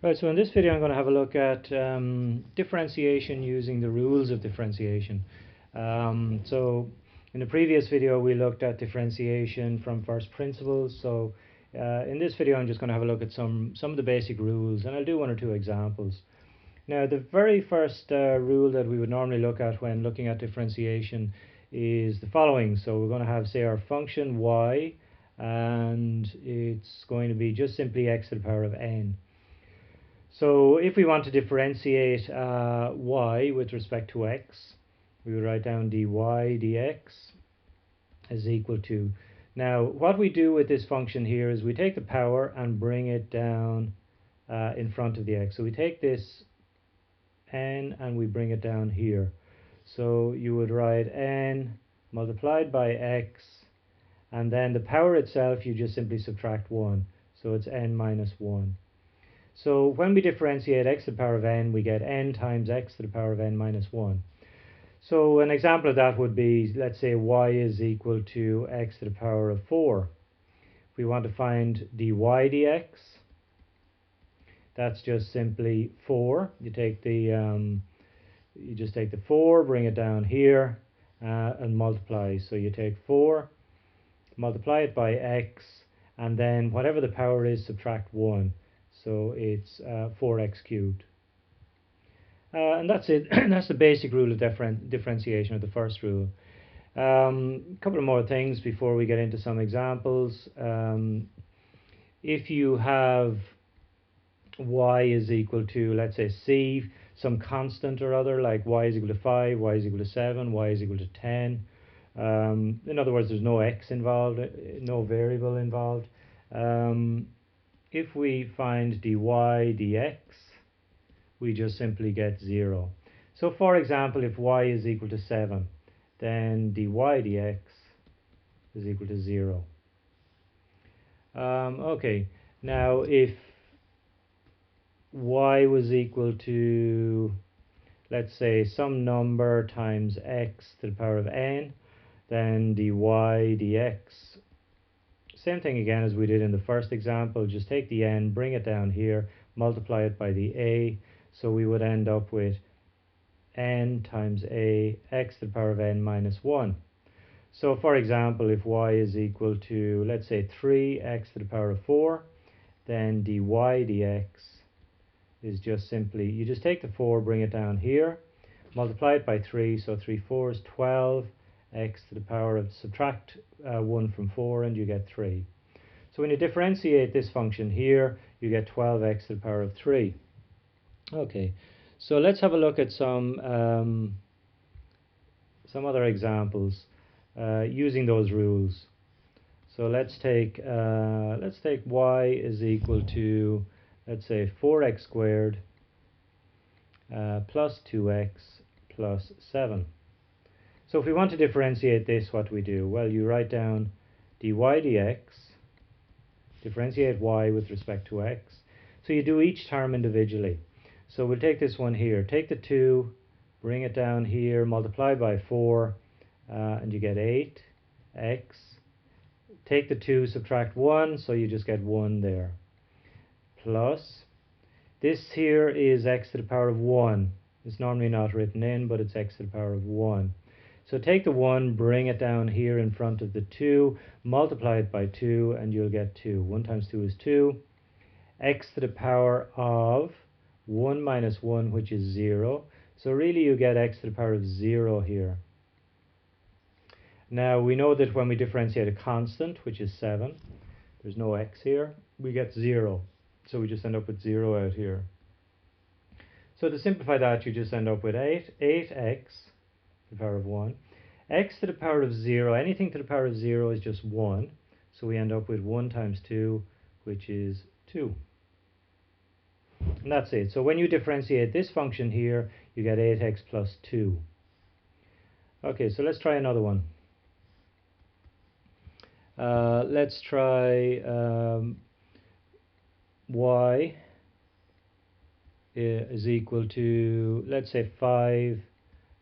Right, so in this video I'm going to have a look at differentiation using the rules of differentiation. So in the previous video we looked at differentiation from first principles. So in this video I'm just going to have a look at some of the basic rules, and I'll do one or two examples. Now the very first rule that we would normally look at when looking at differentiation is the following. So we're going to have, say, our function y, and it's going to be just simply x to the power of n. So if we want to differentiate y with respect to x, we would write down dy dx is equal to. Now what we do with this function here is we take the power and bring it down in front of the x. So we take this n and we bring it down here. So you would write n multiplied by x, and then the power itself you just simply subtract 1. So it's n minus 1. So when we differentiate x to the power of n, we get n times x to the power of n minus 1. So an example of that would be, let's say y is equal to x to the power of 4. If we want to find dy dx, that's just simply 4. You just take the 4, bring it down here, and multiply. So you take 4, multiply it by x, and then whatever the power is, subtract 1. So it's 4x cubed. And that's it. That's the basic rule of differentiation, or the first rule. A couple of more things before we get into some examples. If you have y is equal to, let's say, c, some constant or other, like y is equal to 5, y is equal to 7, y is equal to 10. In other words, there's no x involved, no variable involved. If we find dy dx, we just simply get 0. So for example, if y is equal to 7, then dy dx is equal to 0. Okay, now if y was equal to, let's say, some number times x to the power of n, then dy dx, same thing again as we did in the first example, just take the n, bring it down here, multiply it by the a, so we would end up with n times a, x to the power of n minus 1. So for example, if y is equal to, let's say, 3x to the power of 4, then dy dx is just simply, you just take the 4, bring it down here, multiply it by 3, so 3 4s 12, x to the power of, subtract 1 from 4, and you get 3. So when you differentiate this function here, you get 12x to the power of 3. Okay, so let's have a look at some other examples using those rules. So let's take y is equal to, let's say, 4x squared plus 2x plus 7. So if we want to differentiate this, what do we do? Well, you write down dy dx, differentiate y with respect to x. So you do each term individually. So we'll take this one here, take the 2, bring it down here, multiply by 4, and you get 8x. Take the 2, subtract 1, so you just get 1 there. Plus, this here is x to the power of 1. It's normally not written in, but it's x to the power of 1. So take the 1, bring it down here in front of the 2, multiply it by 2, and you'll get 2. 1 times 2 is 2. X to the power of 1 minus 1, which is 0. So really you get x to the power of 0 here. Now we know that when we differentiate a constant, which is 7, there's no x here, we get 0. So we just end up with 0 out here. So to simplify that, you just end up with 8x to the power of 1. X to the power of 0, anything to the power of 0 is just 1. So we end up with 1 times 2, which is 2. And that's it. So when you differentiate this function here, you get 8x plus 2. Okay, so let's try another one. Let's try y is equal to, let's say, 5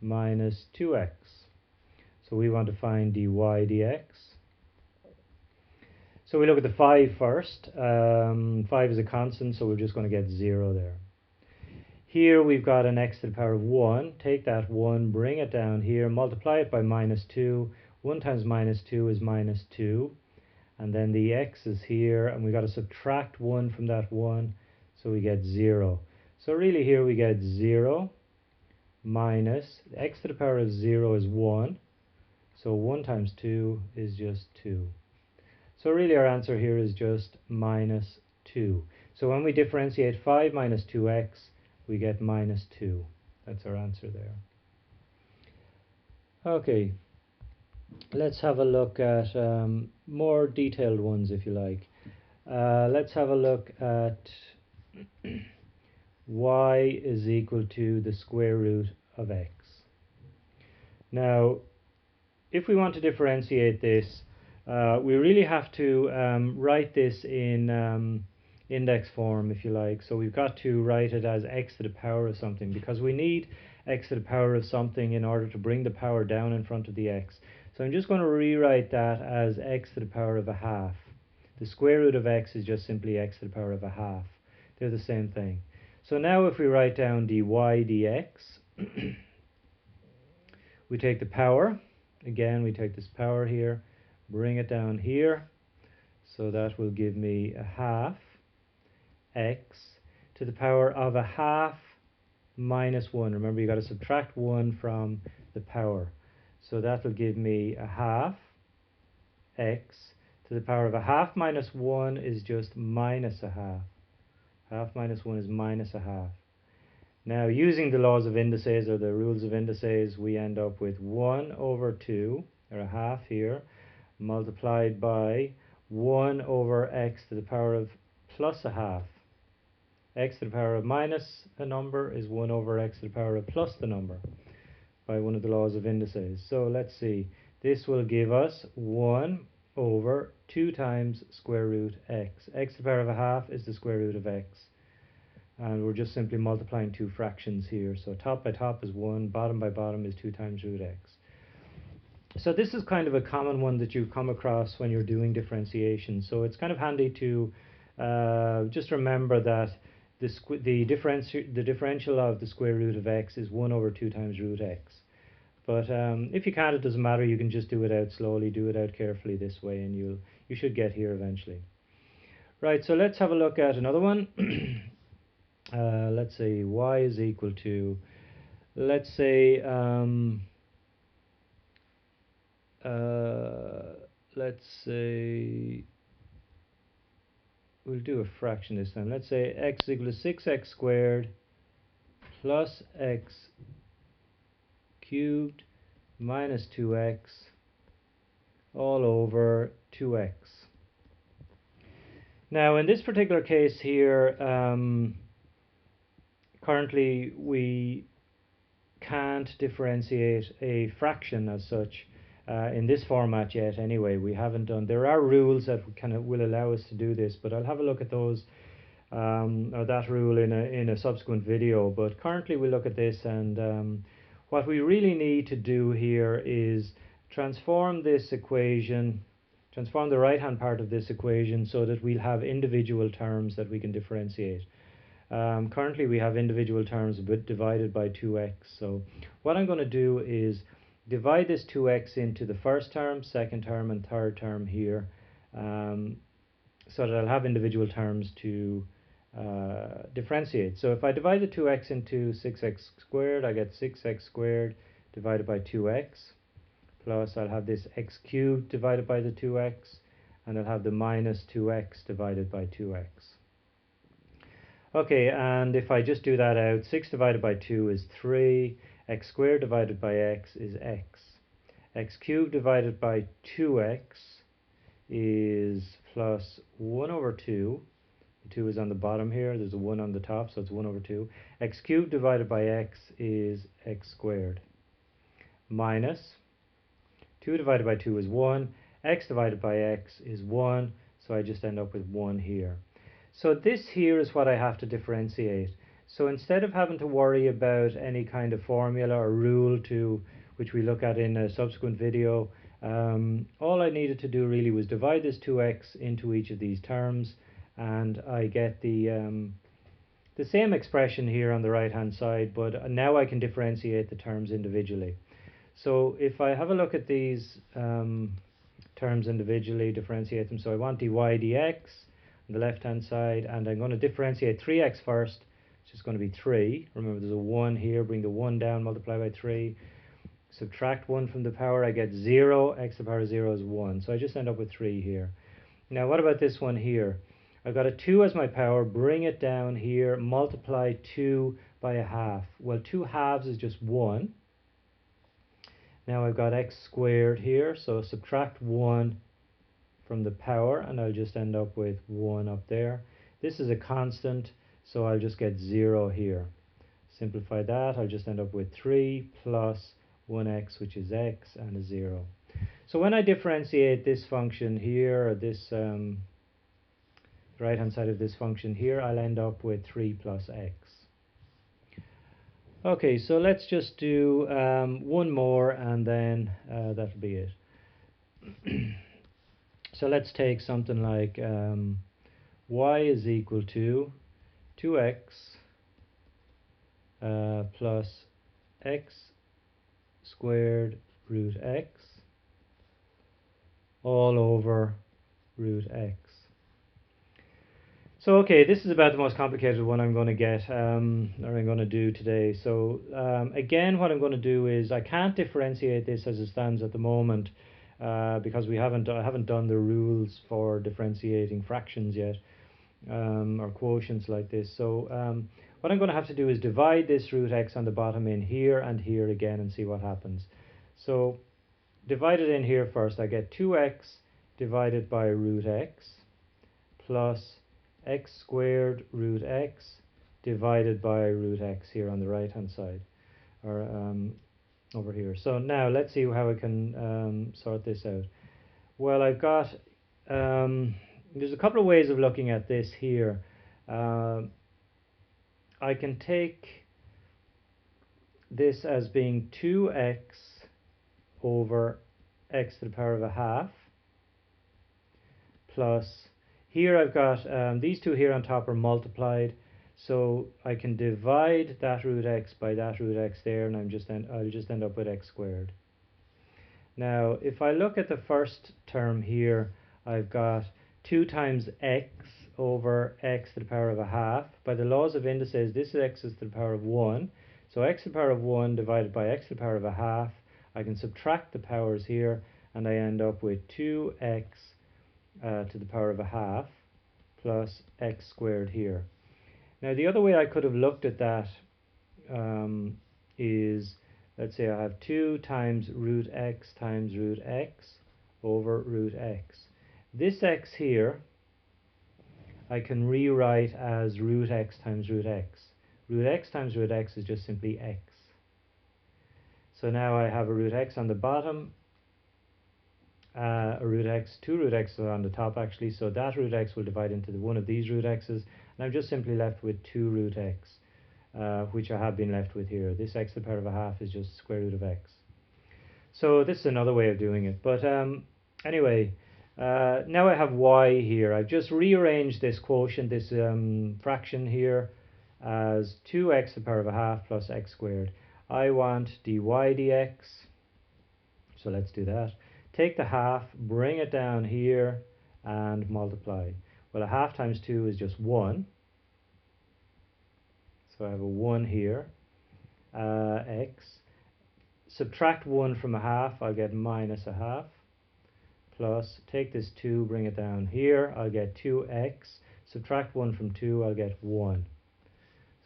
minus 2x. So we want to find dy dx. So we look at the 5 first. 5 is a constant, so we're just going to get 0 there. Here we've got an x to the power of 1. Take that 1, bring it down here, multiply it by minus 2. 1 times minus 2 is minus 2. And then the x is here, and we've got to subtract 1 from that 1, so we get 0. So really here we get 0 minus x to the power of 0 is 1. So 1 times 2 is just 2. So really our answer here is just minus 2. So when we differentiate 5 minus 2x, we get minus 2. That's our answer there. Okay, let's have a look at more detailed ones if you like. Let's have a look at y is equal to the square root of x. Now, if we want to differentiate this, we really have to write this in index form, if you like. So we've got to write it as x to the power of something, because we need x to the power of something in order to bring the power down in front of the x. So I'm just going to rewrite that as x to the power of a half. The square root of x is just simply x to the power of a half. They're the same thing. So now if we write down dy dx, we take the power. Again, we take this power here, bring it down here. So that will give me a half x to the power of a half minus 1. Remember, you've got to subtract 1 from the power. So that will give me a half x to the power of a half minus 1 is just minus a half. Half minus 1 is minus a half. Now, using the laws of indices or the rules of indices, we end up with 1 over 2, or a half here, multiplied by 1 over x to the power of plus a half. X to the power of minus a number is 1 over x to the power of plus the number by one of the laws of indices. So let's see. This will give us 1 over 2 times square root x. X to the power of a half is the square root of x. And we're just simply multiplying two fractions here. So top by top is 1, bottom by bottom is 2 times root x. So this is kind of a common one that you come across when you're doing differentiation. So it's kind of handy to just remember that the differential of the square root of x is 1 over 2 times root x. But if you can't, it doesn't matter. You can just do it out slowly, do it out carefully this way, and you should get here eventually. Right, so let's have a look at another one. Let's say y is equal to, let's say, we'll do a fraction this time. Let's say x is equal to 6x squared plus x cubed minus 2x all over 2x. Now in this particular case here, currently we can't differentiate a fraction as such in this format yet anyway. We haven't done. There are rules that will allow us to do this, but I'll have a look at those or that rule in a subsequent video. But currently we look at this, and what we really need to do here is transform this equation, transform the right hand part of this equation so that we'll have individual terms that we can differentiate. Currently we have individual terms but divided by 2x. So what I'm going to do is divide this 2x into the first term, second term and third term here, so that I'll have individual terms to differentiate. So if I divide the 2x into 6x squared, I get 6x squared divided by 2x, plus I'll have this x cubed divided by the 2x, and I'll have the minus 2x divided by 2x. Okay, and if I just do that out, 6 divided by 2 is 3, x squared divided by x is x. X cubed divided by 2x is plus 1 over 2. The 2 is on the bottom here, there's a 1 on the top, so it's 1 over 2. X cubed divided by x is x squared. Minus 2 divided by 2 is 1. X divided by x is 1, so I just end up with 1 here. So this here is what I have to differentiate. So instead of having to worry about any kind of formula or rule which we look at in a subsequent video, All I needed to do really was divide this 2x into each of these terms, and I get the same expression here on the right hand side, but now I can differentiate the terms individually. So if I have a look at these terms individually, differentiate them. So I want dy dx on the left hand side, and I'm going to differentiate 3x first, which is going to be 3. Remember, there's a 1 here, bring the 1 down, multiply by 3. Subtract 1 from the power, I get 0. X to the power of 0 is 1. So I just end up with 3 here. Now what about this one here? I've got a 2 as my power, bring it down here, multiply 2 by a half. Well, 2 halves is just 1. Now I've got x squared here, so subtract 1 from the power, and I'll just end up with 1 up there. This is a constant, so I'll just get 0 here. Simplify that, I'll just end up with 3 plus 1x, which is x, and a 0. So when I differentiate this function here, or this right hand side of this function here, I'll end up with 3 plus x. Okay, so let's just do one more, and then that'll be it. So let's take something like y is equal to 2x plus x squared root x all over root x. So okay, this is about the most complicated one I'm going to get, or I'm going to do today. So again, what I'm going to do is, I can't differentiate this as it stands at the moment because I haven't done the rules for differentiating fractions yet, or quotients like this. So what I'm going to have to do is divide this root x on the bottom in here and here again, and see what happens. So divide it in here first. I get 2x divided by root x plus x squared root x divided by root x here on the right hand side, or over here. So now let's see how I can sort this out. Well, I've got there's a couple of ways of looking at this here. I can take this as being 2x over x to the power of a half plus, here I've got these two here on top are multiplied, so I can divide that root x by that root x there, and I'll just end up with x squared. Now if I look at the first term here, I've got 2 times x over x to the power of a half. By the laws of indices, this x is to the power of 1, so x to the power of 1 divided by x to the power of a half. I can subtract the powers here, and I end up with 2x to the power of a half plus x squared here. Now the other way I could have looked at that is, let's say I have 2 times root x over root x. This x here I can rewrite as root x times root x. Root x times root x is just simply x. So now I have a root x on the bottom, a root x, 2 root x on the top actually, so that root x will divide into one of these root x's, and I'm just simply left with 2 root x, which I have been left with here. This x to the power of a half is just square root of x. So this is another way of doing it, but anyway, now I have y here. I've just rearranged this quotient, this fraction here, as 2x to the power of a half plus x squared. I want dy dx, so let's do that. Take the half, bring it down here, and multiply. Well, a half times 2 is just 1. So I have a 1 here. X. Subtract 1 from a half, I'll get minus a half. Plus, take this 2, bring it down here, I'll get 2x. Subtract 1 from 2, I'll get 1.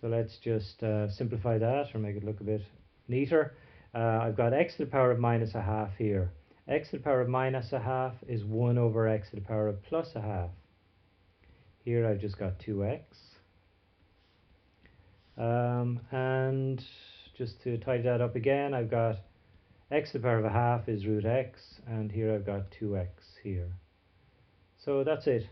So let's just simplify that, or make it look a bit neater. I've got x to the power of minus a half here. X to the power of minus a half is 1 over x to the power of plus a half. Here I've just got 2x. And just to tidy that up again, I've got x to the power of a half is root x, and here I've got 2x here. So that's it.